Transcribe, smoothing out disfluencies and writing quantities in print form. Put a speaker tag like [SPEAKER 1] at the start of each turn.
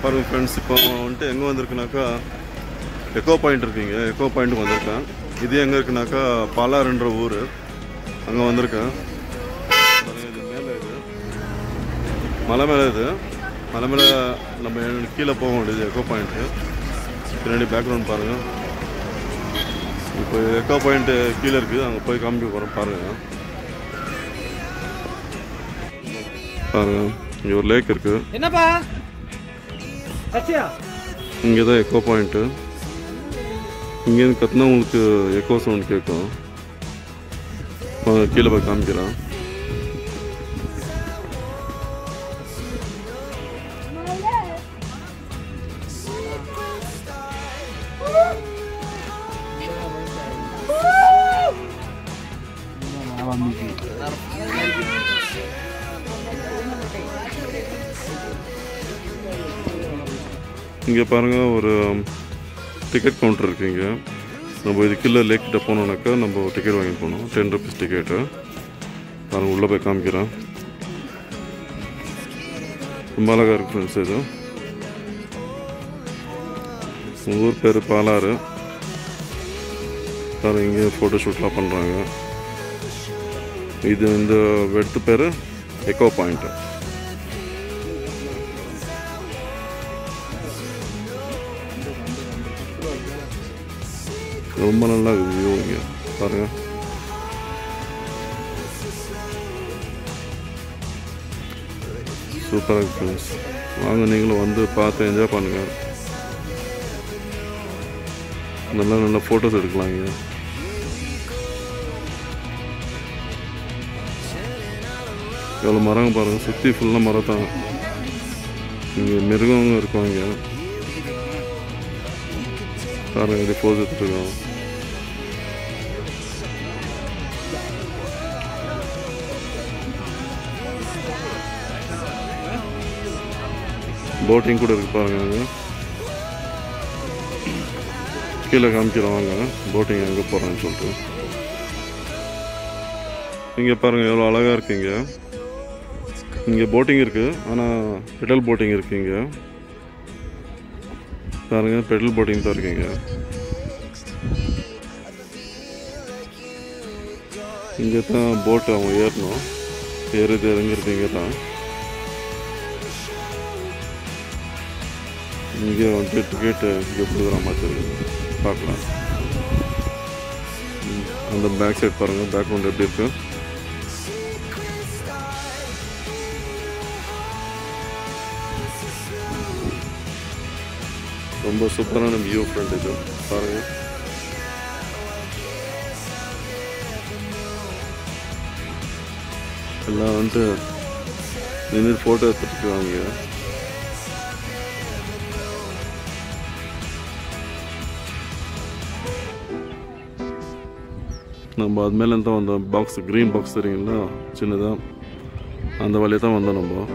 [SPEAKER 1] பாருங்கள் ஃப்ரெண்ட்ஸ், இப்போ வந்துட்டு எங்கே வந்திருக்குனாக்கா எக்கோ பாயிண்ட் இருக்குங்க. எக்கோ பாயிண்ட்டுக்கு வந்திருக்கேன். இது எங்கே இருக்குனாக்கா பாலாறுன்ற ஊர், அங்கே வந்திருக்கேன். இது மேலே இது மலை மேலே, இது மலை மேலே நம்ம கீழே போக வேண்டியது எக்கோ பாயிண்ட்டு. பின்னாடி பேக்ரவுண்ட் பாருங்கள். இப்போ எக்கோ பாயிண்ட்டு கீழே இருக்குது, அங்கே போய் காமிக்க போகிறோம். பாருங்கள் பாருங்கள், இங்கே ஒரு லேக் இருக்குது.
[SPEAKER 2] என்னப்பா
[SPEAKER 1] இங்கே தான் எக்கோ பாயிண்ட்டு. இங்கேருந்து கற்றுனா உங்களுக்கு எக்கோ சவுண்ட் கேட்கும். கீழே போய் காமிக்கிறேன். இங்கே பாருங்கள், ஒரு டிக்கெட் கவுண்டர் இருக்குங்க. நம்ம இது கீழே லேக் கிட்ட போனோம்னாக்கா நம்ம டிக்கெட் வாங்கி போகணும். 10 rupees டிக்கெட்டு. பாருங்கள், உள்ளே போய் காமிக்கிறேன். ரொம்ப அழகாக இருக்குது ஃப்ரெண்ட்ஸ். இது ஊர் பேர் பாலாறு. பாருங்கள், இங்கே ஃபோட்டோ ஷூட்லாம் பண்ணுறாங்க. இது இந்த இடத்து பேர் எக்கோ பாயிண்ட்டு. ரொம்ப நல்லா இருக்குது வியூ. இங்கே பாருங்கள், சூப்பராக இருக்குது ஃப்ரெண்ட்ஸ். வாங்க, நீங்களும் வந்து பார்த்து என்ஜாய் பண்ணுங்கள். நல்லா ஃபோட்டோஸ் எடுக்கலாம். இங்கே எவ்வளோ மரங்க பாருங்கள், சுற்றி ஃபுல்லாக மரம் தான். இங்கே மிருகங்க இருக்குவாங்க. பாருங்கள், இப்படி போஸ் எடுத்துருக்கோம். போட்டிங் கூட இருக்கு பாருங்க. கீழே காமிக்கிறோம் வாங்க, போட்டிங் எங்கே போகிறான்னு சொல்லிட்டு. இங்கே பாருங்கள், எவ்வளோ அழகாக இருக்குங்க. இங்கே போட்டிங் இருக்குது, ஆனால் பெடல் போட்டிங் இருக்குங்க. பாருங்கள், பெடல் போட்டிங் தான் இருக்குங்க. இங்கே தான் போட்டு அவங்க ஏறணும். ஏறுது இறங்குறது இங்கே தான். இங்கே வந்து டிக்கெட்டு இங்கே கொடுக்குற மாதிரி இருக்குது, பார்க்கலாம். அந்த பேக் சைட் பாருங்கள், பேக்ரவுண்ட் எப்படி இருக்கு. ரொம்ப சூப்பரான வியூ ஃப்ரெண்ட். இது பாருங்கள், எல்லாம் வந்துட்டு நின்று ஃபோட்டோ எடுத்துட்டுருக்காங்க. நம்ம அது மேலே தான் வந்தோம். பாக்ஸ், க்ரீன் பாக்ஸ் தெரியுங்களா, சின்னதாக, அந்த வழியாக தான் வந்தோம் நம்ம.